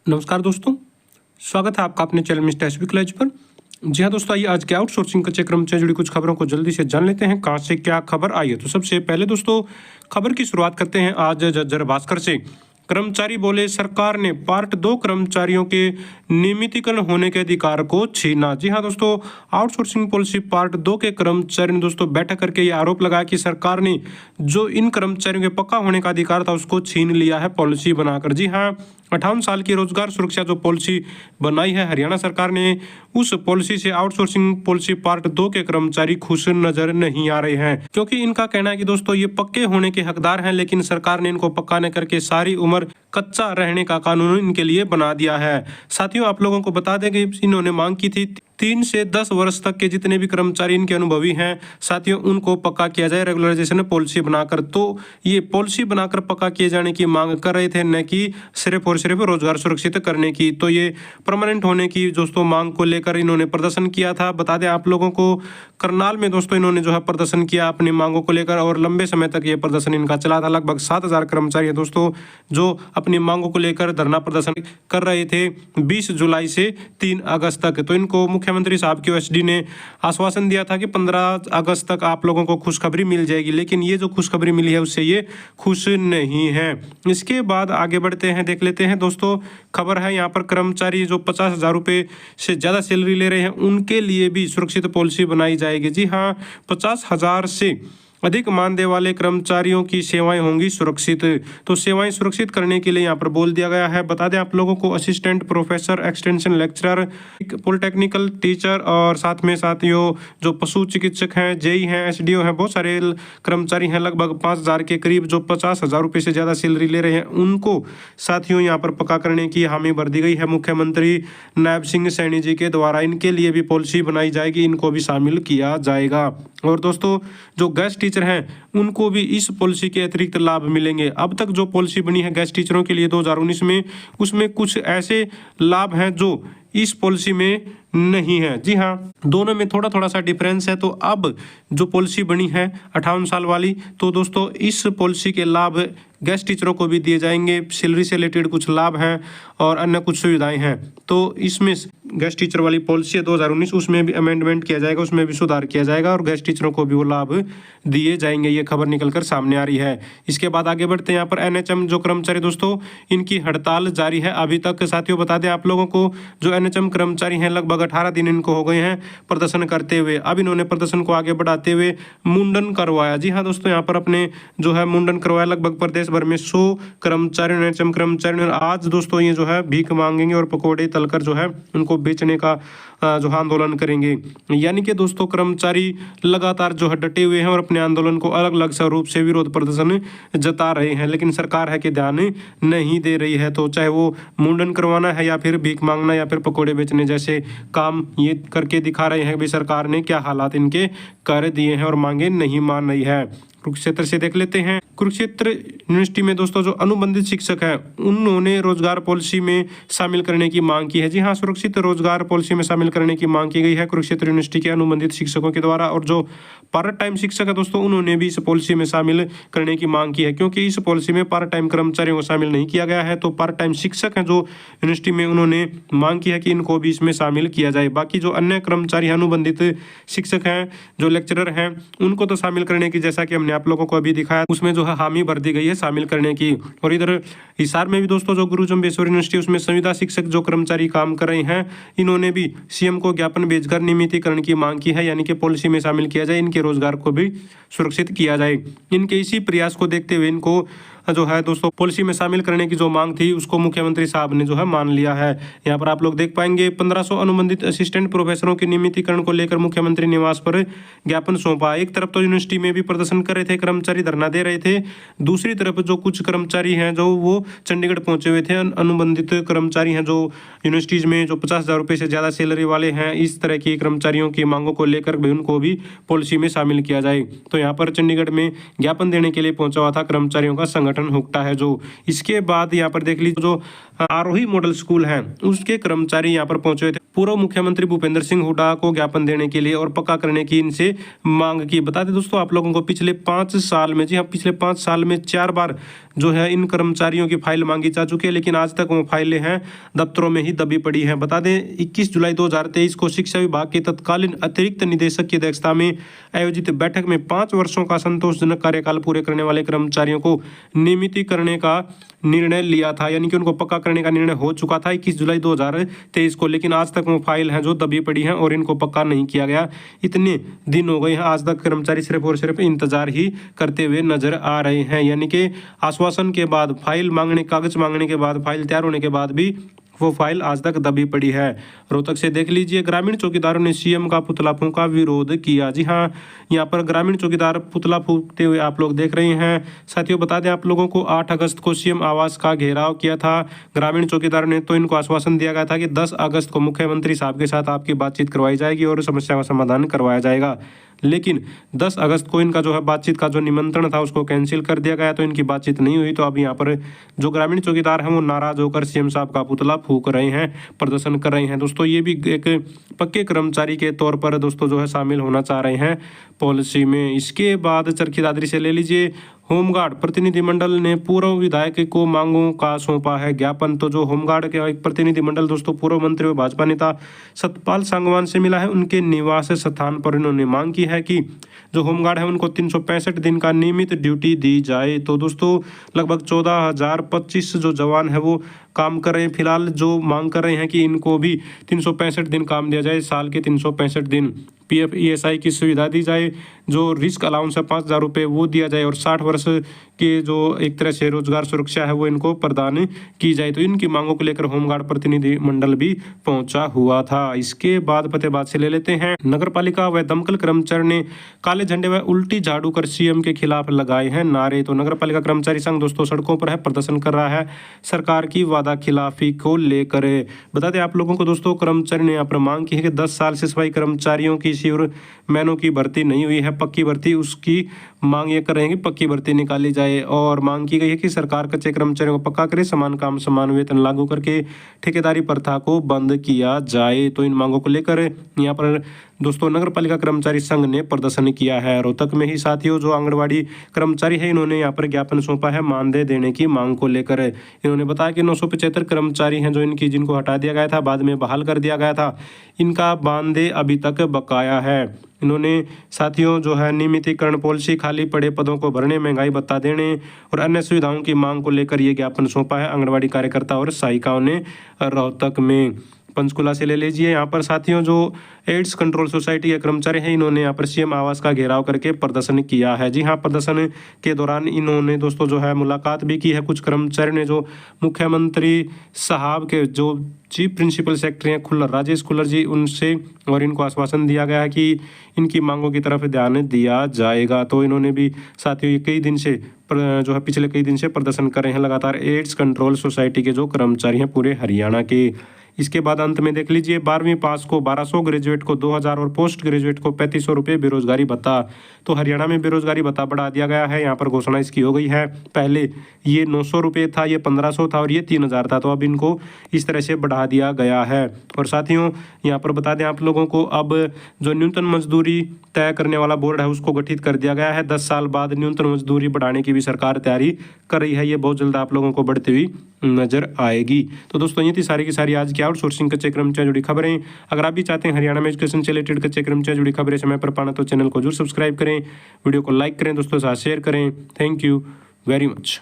नमस्कार दोस्तों, स्वागत है आपका अपने चैनल मिस्टर एसबी कॉलेज पर। जी हाँ दोस्तों, आइए आज के आउटसोर्सिंग कच्चे क्रम से जुड़ी कुछ खबरों को जल्दी से जान लेते हैं कहाँ से क्या खबर आई है। तो सबसे पहले दोस्तों खबर की शुरुआत करते हैं आज झज्जर भास्कर से। कर्मचारी बोले सरकार ने पार्ट 2 कर्मचारियों के नियमितीकरण होने के अधिकार को छीना। जी हाँ दोस्तों, आउटसोर्सिंग पॉलिसी पार्ट 2 के कर्मचारियों ने दोस्तों बैठक करके ये आरोप लगाया कि सरकार ने जो इन कर्मचारियों के पक्का होने का अधिकार था उसको छीन लिया है पॉलिसी बनाकर। जी हाँ, 58 साल की रोजगार सुरक्षा जो पॉलिसी बनाई है हरियाणा सरकार ने, उस पॉलिसी से आउटसोर्सिंग पॉलिसी पार्ट 2 के कर्मचारी खुश नजर नहीं आ रहे हैं, क्योंकि इनका कहना है कि दोस्तों ये पक्के होने के हकदार हैं, लेकिन सरकार ने इनको पक्का न करके सारी उम्र कच्चा रहने का कानून इनके लिए बना दिया है। साथियों, आप लोगों को बता दें कि इन्होंने मांग की थी 3 से 10 वर्ष तक के जितने भी कर्मचारी इनके अनुभवी हैं साथियों, उनको पक्का किया जाए रेगुलराइजेशन पॉलिसी बनाकर। तो ये पॉलिसी बनाकर पक्का किए जाने की मांग कर रहे थे, न कि सिर्फ और सिर्फ रोजगार सुरक्षित करने की। तो ये परमानेंट होने की दोस्तों मांग को लेकर इन्होंने प्रदर्शन किया था। बता दें आप लोगों को, करनाल में दोस्तों इन्होंने जो है प्रदर्शन किया अपनी मांगों को लेकर, और लंबे समय तक ये प्रदर्शन इनका चला था। लगभग 7000 कर्मचारी है दोस्तों जो अपनी मांगों को लेकर धरना प्रदर्शन कर रहे थे 20 जुलाई से 3 अगस्त तक। तो इनको मुख्यमंत्री साहब की ओएसडी ने आश्वासन दिया था कि 15 अगस्त तक आप लोगों को खुशखबरी मिल जाएगी, लेकिन ये जो खुशखबरी मिली है उससे ये खुश नहीं है। इसके बाद आगे बढ़ते हैं, देख लेते हैं दोस्तों खबर है यहाँ पर कर्मचारी जो 50,000 रुपये से ज़्यादा सैलरी ले रहे हैं उनके लिए भी सुरक्षित पॉलिसी बनाई जाएगी। जी हाँ, 50,000 से अधिक मानदेय वाले कर्मचारियों की सेवाएं होंगी सुरक्षित। तो सेवाएं सुरक्षित करने के लिए यहाँ पर बोल दिया गया है। बता दें आप लोगों को, assistant professor, extension lecturer, polytechnical teacher और साथ में साथियों जो पशु चिकित्सक हैं, जेई हैं, एसडीओ हैं, बहुत सारे कर्मचारी हैं लगभग 5,000 के करीब जो 50,000 रुपये से ज़्यादा सैलरी ले रहे हैं, उनको साथियों यहाँ पर पक्का करने की हामी भर दी गई है मुख्यमंत्री नायब सिंह सैनी जी के द्वारा। इनके लिए भी पॉलिसी बनाई जाएगी, इनको भी शामिल किया जाएगा। और दोस्तों जो गेस्ट टीचर हैं उनको भी इस पॉलिसी के अतिरिक्त लाभ मिलेंगे। अब तक जो पॉलिसी बनी है गेस्ट टीचरों के लिए 2019 में, उसमें कुछ ऐसे लाभ हैं जो इस पॉलिसी में नहीं है। जी हाँ, दोनों में थोड़ा थोड़ा सा डिफरेंस है। तो अब जो पॉलिसी बनी है 58 साल वाली, तो दोस्तों इस पॉलिसी के लाभ गेस्ट टीचरों को भी दिए जाएंगे। सैलरी से रिलेटेड कुछ लाभ हैं और अन्य कुछ सुविधाएं हैं। तो इसमें गेस्ट टीचर वाली पॉलिसी है 2019, उसमें भी अमेंडमेंट किया जाएगा, उसमें भी सुधार किया जाएगा और गेस्ट टीचरों को भी वो लाभ दिए जाएंगे। ये खबर निकलकर सामने आ रही है। इसके बाद आगे बढ़ते हैं, यहाँ पर एनएचएम जो कर्मचारी दोस्तों इनकी हड़ताल जारी है अभी तक। साथियों बता दें आप लोगों को, जो एनएचएम कर्मचारी हैं लगभग 18 दिन इनको हो गए हैं प्रदर्शन करते हुए। अब इन्होंने प्रदर्शन को आगे बढ़ाते हुए मुंडन करवाया। जी हाँ दोस्तों, यहाँ पर अपने जो है मुंडन करवाया लगभग प्रदेश भर में 100 कर्मचारियों ने, एनएचएम कर्मचारियों ने। आज दोस्तों ये जो है भीख मांगेंगे और पकौड़े तलकर जो है उनको बेचने का जो आंदोलन करेंगे। यानी कि दोस्तों कर्मचारी लगातार जो है डटे हुए हैं और अपने आंदोलन को अलग अलग स्वरूप से विरोध प्रदर्शन जता रहे हैं, लेकिन सरकार है कि ध्यान नहीं दे रही है। तो चाहे वो मुंडन करवाना है या फिर भीख मांगना या फिर पकौड़े बेचने जैसे काम ये करके दिखा रहे हैं कि सरकार ने क्या हालात इनके कर दिए हैं और मांगे नहीं मान रही है। कुरुक्षेत्र से देख लेते हैं। कुरुक्षेत्र यूनिवर्सिटी में दोस्तों जो अनुबंधित शिक्षक हैं उन्होंने रोजगार पॉलिसी में शामिल करने की मांग की है। जी हाँ, सुरक्षित रोजगार पॉलिसी में शामिल करने की मांग की गई है कुरुक्षेत्र यूनिवर्सिटी के अनुबंधित शिक्षकों के द्वारा। और जो पार्ट टाइम शिक्षक है दोस्तों उन्होंने भी इस पॉलिसी में शामिल करने की मांग की है, क्योंकि इस पॉलिसी में पार्ट टाइम कर्मचारियों को शामिल नहीं किया गया है। तो पार्ट टाइम शिक्षक हैं जो यूनिवर्सिटी में, उन्होंने मांग की है कि इनको भी इसमें शामिल किया जाए। बाकी जो अन्य कर्मचारी अनुबंधित शिक्षक हैं, जो लेक्चरर हैं, उनको तो शामिल करने की, जैसा कि हमने आप लोगों को अभी दिखाया, उसमें जो है हामी भर दी गई है शामिल करने की। और इधर हिसार में भी दोस्तों जो गुरु जम्बेश्वर यूनिवर्सिटी, उसमें संविदा शिक्षक जो कर्मचारी काम कर रहे हैं, इन्होंने भी सीएम को ज्ञापन भेजकर नियमितीकरण की मांग की है, यानी कि पॉलिसी में शामिल किया जाए, इनके रोजगार को भी सुरक्षित किया जाए। इनके इसी प्रयास को देखते हुए इनको जो है दोस्तों पॉलिसी में शामिल करने की जो मांग थी उसको मुख्यमंत्री साहब ने जो है मान लिया है। यहाँ पर आप लोग देख पाएंगे 1500 अनुबंधित असिस्टेंट प्रोफेसरों के नियमितीकरण को लेकर मुख्यमंत्री निवास पर ज्ञापन सौंपा। एक तरफ तो यूनिवर्सिटी में भी प्रदर्शन कर रहे थे कर्मचारी, धरना दे रहे थे, दूसरी तरफ जो कुछ कर्मचारी हैं जो वो चंडीगढ़ पहुंचे हुए थे, अनुबंधित कर्मचारी हैं जो यूनिवर्सिटीज में जो 50,000 रुपये से ज़्यादा सैलरी वाले हैं, इस तरह की कर्मचारियों की मांगों को लेकर भी उनको भी पॉलिसी में शामिल किया जाए। तो यहाँ पर चंडीगढ़ में ज्ञापन देने के लिए पहुंचा हुआ था कर्मचारियों का संगठन। संगठन हुक्टा है जो। इसके बाद यहाँ पर देख लीजिए जो आरोही मॉडल स्कूल है उसके कर्मचारी यहाँ पर पहुंचे थे पूर्व मुख्यमंत्री भूपेंद्र सिंह हुड्डा को ज्ञापन देने के लिए और पक्का करने की इनसे मांग की। बता दें दोस्तों आप लोगों को पिछले 5 साल में, जी हाँ, पिछले 5 साल में 4 बार जो है इन कर्मचारियों की फाइल मांगी जा चुकी है, लेकिन आज तक वो फाइलें हैं दफ्तरों में ही दबी पड़ी हैं। बता दें 21 जुलाई 2023 को शिक्षा विभाग के तत्कालीन अतिरिक्त निदेशक की अध्यक्षता में आयोजित बैठक में 5 वर्षों का संतोषजनक कार्यकाल पूरे करने वाले कर्मचारियों को नियमित करने का निर्णय लिया था, यानी कि उनको पक्का करने का निर्णय हो चुका था 21 जुलाई 2023 को, लेकिन आज तक वो फाइल हैं जो दबी पड़ी हैं और इनको पक्का नहीं किया गया। इतने दिन हो गए हैं, आज तक कर्मचारी सिर्फ और सिर्फ इंतजार ही करते हुए नजर आ रहे हैं, यानी कि आश्वासन के बाद फाइल मांगने, कागज मांगने के बाद, फाइल तैयार होने के बाद भी वो फाइल आज तक दबी पड़ी है। रोहतक से देख लीजिए, ग्रामीण चौकीदारों ने सीएम का पुतला फूंका, विरोध किया। जी हाँ, यहाँ पर ग्रामीण चौकीदार पुतला फूंकते हुए आप लोग देख रहे हैं। साथियों बता दें आप लोगों को 8 अगस्त को सीएम आवास का घेराव किया था ग्रामीण चौकीदार ने, तो इनको आश्वासन दिया गया था कि 10 अगस्त को मुख्यमंत्री साहब के साथ आपकी बातचीत करवाई जाएगी और समस्या का समाधान करवाया जाएगा, लेकिन 10 अगस्त को इनका जो है बातचीत का जो निमंत्रण था उसको कैंसिल कर दिया गया, तो इनकी बातचीत नहीं हुई। तो अब यहाँ पर जो ग्रामीण चौकीदार हैं वो नाराज होकर सीएम साहब का पुतला फूंक रहे हैं, प्रदर्शन कर रहे हैं। दोस्तों ये भी एक पक्के कर्मचारी के तौर पर दोस्तों जो है शामिल होना चाह रहे हैं पॉलिसी में। इसके बाद चरखी दादरी से ले लीजिए, होमगार्ड प्रतिनिधिमंडल ने पूर्व विधायक को मांगों का सौंपा है ज्ञापन। तो जो होमगार्ड के एक प्रतिनिधिमंडल दोस्तों पूर्व मंत्री व भाजपा नेता सतपाल सांगवान से मिला है, उनके निवास स्थान पर इन्होंने मांग की है कि जो होमगार्ड है उनको 365 दिन का नियमित ड्यूटी दी जाए। तो दोस्तों लगभग 14,025 जो जवान है वो काम कर रहे हैं। फिलहाल जो मांग कर रहे हैं कि इनको भी 365 दिन काम दिया जाए, साल के 365 दिन पीएफ ईएसआई की सुविधा दी जाए, जो रिस्क अलाउंस है 5,000 रुपये वो दिया जाए, और 60 वर्ष के जो एक तरह से रोजगार सुरक्षा है वो इनको प्रदान की जाए। तो इनकी मांगों को लेकर होमगार्ड प्रतिनिधि मंडल भी पहुंचा हुआ था। इसके बाद फतेहाबाद से ले लेते हैं, नगर पालिका व दमकल कर्मचारी ने काले झंडे व उल्टी झाड़ू कर सीएम के खिलाफ लगाए हैं नारे। तो नगर पालिका कर्मचारी संघ दोस्तों सड़कों पर है, प्रदर्शन कर रहा है सरकार की वादा खिलाफी को लेकर। बता दें आप लोगों को दोस्तों, कर्मचारी ने यहाँ पर मांग की है कि 10 साल से सफाई कर्मचारियों की और मैनों की भर्ती नहीं हुई है, पक्की भर्ती, उसकी मांग ये कर रहे हैं कि पक्की भर्ती निकाली जाए। और मांग की गई है कि सरकार कच्चे कर्मचारियों को पक्का करे, समान काम समान वेतन लागू करके ठेकेदारी प्रथा को बंद किया जाए। तो इन मांगों को लेकर यहाँ पर दोस्तों नगर पालिका कर्मचारी संघ ने प्रदर्शन किया है। रोहतक में ही साथियों जो आंगनबाड़ी कर्मचारी है इन्होंने यहाँ पर ज्ञापन सौंपा है मानदेय देने की मांग को लेकर। इन्होंने बताया कि 975 कर्मचारी हैं जो जिनको हटा दिया गया था, बाद में बहाल कर दिया गया था, इनका मानदेय अभी तक बकाया है। इन्होंने साथियों जो है नियमितीकरण पॉलिसी, खाली पड़े पदों को भरने, महंगाई भत्ता देने और अन्य सुविधाओं की मांग को लेकर ये ज्ञापन सौंपा है आंगनबाड़ी कार्यकर्ता और सहायिकाओं ने रोहतक में। पंचकुला से ले लीजिए, यहाँ पर साथियों जो एड्स कंट्रोल सोसाइटी के कर्मचारी हैं इन्होंने यहाँ पर सीएम आवास का घेराव करके प्रदर्शन किया है। जी हाँ, प्रदर्शन के दौरान इन्होंने दोस्तों जो है मुलाकात भी की है कुछ कर्मचारियों ने, जो मुख्यमंत्री साहब के जो चीफ प्रिंसिपल सेक्रेटरी हैं खुल्लर, राजेश खुल्लर जी, उनसे, और इनको आश्वासन दिया गया है कि इनकी मांगों की तरफ ध्यान दिया जाएगा। तो इन्होंने भी साथियों ये कई दिन से जो है पिछले कई दिन से प्रदर्शन कर रहे हैं लगातार एड्स कंट्रोल सोसाइटी के जो कर्मचारी हैं पूरे हरियाणा के। इसके बाद अंत में देख लीजिए, 12वीं पास को 1200, ग्रेजुएट को 2000 और पोस्ट ग्रेजुएट को 3500 रुपये बेरोजगारी भत्ता। तो हरियाणा में बेरोजगारी भत्ता बढ़ा दिया गया है, यहाँ पर घोषणा इसकी हो गई है। पहले ये 900 रुपये था, ये 1500 था और ये 3000 था, तो अब इनको इस तरह से बढ़ा दिया गया है। और साथियों यहाँ पर बता दें आप लोगों को, अब जो न्यूनतम मजदूरी तय करने वाला बोर्ड है उसको गठित कर दिया गया है। 10 साल बाद न्यूनतम मजदूरी बढ़ाने की भी सरकार तैयारी कर रही है, ये बहुत जल्द आप लोगों को बढ़ती हुई नजर आएगी। तो दोस्तों ये थी सारी की सारी आज की आउटसोर्सिंग कच्चे कर्मचारी जुड़ी खबरें। अगर आप भी चाहते हैं हरियाणा में एजुकेशन से रिलेटेड कच्चे कर्मचारी जुड़ी खबरें समय पर पाना तो चैनल को जरूर सब्सक्राइब करें, वीडियो को लाइक करें, दोस्तों के साथ शेयर करें। Thank you very much.